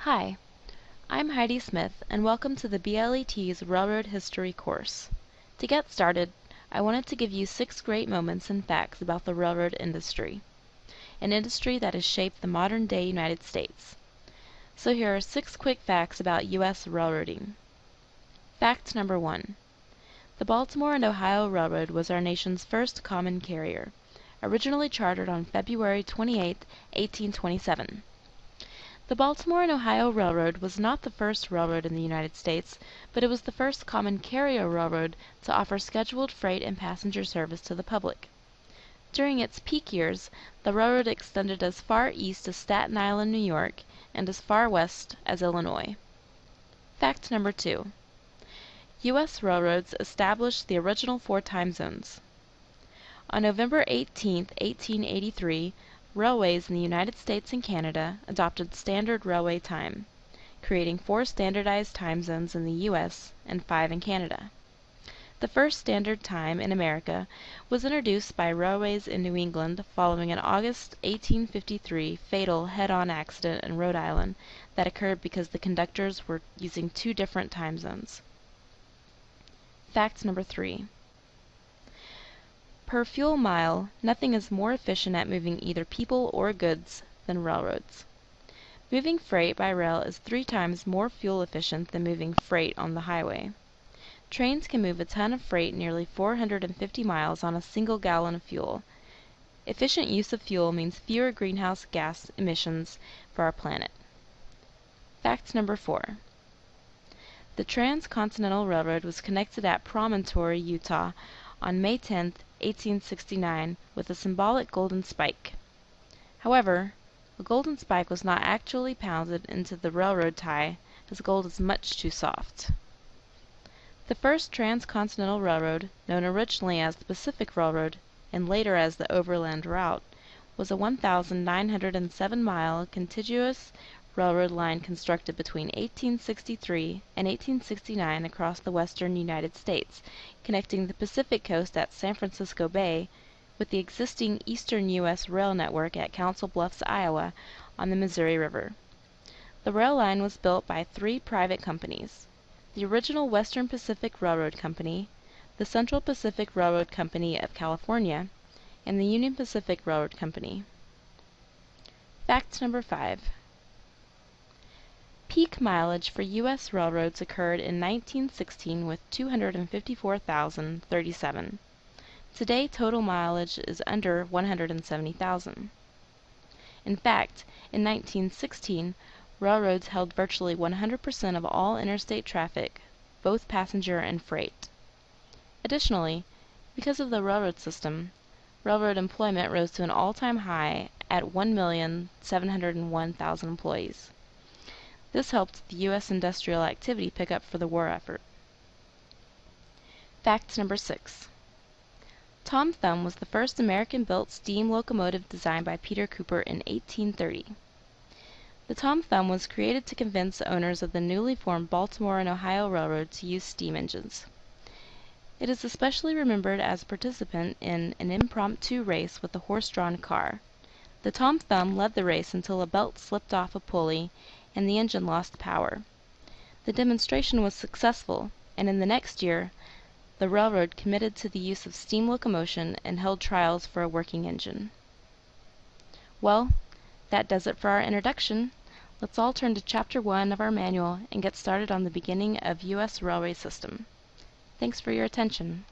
Hi, I'm Heidi Smith, and welcome to the BLET's Railroad History course. To get started, I wanted to give you 6 great moments and facts about the railroad industry, an industry that has shaped the modern-day United States. So here are 6 quick facts about U.S. railroading. Fact number 1. The Baltimore and Ohio Railroad was our nation's first common carrier, originally chartered on February 28, 1827. The Baltimore and Ohio Railroad was not the first railroad in the United States, but it was the first common carrier railroad to offer scheduled freight and passenger service to the public. During its peak years, the railroad extended as far east as Staten Island, New York, and as far west as Illinois. Fact number 2. U.S. railroads established the original 4 time zones. On November 18, 1883, railways in the United States and Canada adopted Standard Railway Time, creating 4 standardized time zones in the U.S. and 5 in Canada. The first standard time in America was introduced by railways in New England following an August 1853 fatal head-on accident in Rhode Island that occurred because the conductors were using 2 different time zones. Fact number 3. Per fuel mile, nothing is more efficient at moving either people or goods than railroads. Moving freight by rail is 3 times more fuel efficient than moving freight on the highway. Trains can move a ton of freight nearly 450 miles on a single gallon of fuel. Efficient use of fuel means fewer greenhouse gas emissions for our planet. Fact number 4. The Transcontinental Railroad was connected at Promontory, Utah on May 10, 1869 with a symbolic golden spike. However, the golden spike was not actually pounded into the railroad tie, as gold is much too soft. The first transcontinental railroad, known originally as the Pacific Railroad and later as the Overland Route, was a 1,907-mile contiguous railroad line constructed between 1863 and 1869 across the western United States, connecting the Pacific coast at San Francisco Bay with the existing eastern U.S. rail network at Council Bluffs, Iowa, on the Missouri River. The rail line was built by 3 private companies: the original Western Pacific Railroad Company, the Central Pacific Railroad Company of California, and the Union Pacific Railroad Company. Fact number 5. Peak mileage for U.S. railroads occurred in 1916 with 254,037. Today, total mileage is under 170,000. In fact, in 1916, railroads held virtually 100% of all interstate traffic, both passenger and freight. Additionally, because of the railroad system, railroad employment rose to an all-time high at 1,701,000 employees. This helped the U.S. industrial activity pick up for the war effort. Fact number 6. Tom Thumb was the first American-built steam locomotive designed by Peter Cooper in 1830. The Tom Thumb was created to convince the owners of the newly formed Baltimore and Ohio Railroad to use steam engines. It is especially remembered as a participant in an impromptu race with a horse-drawn car. The Tom Thumb led the race until a belt slipped off a pulley and the engine lost power. The demonstration was successful, and in the next year, the railroad committed to the use of steam locomotion and held trials for a working engine. Well, that does it for our introduction. Let's all turn to Chapter 1 of our manual and get started on the beginning of U.S. railway system. Thanks for your attention.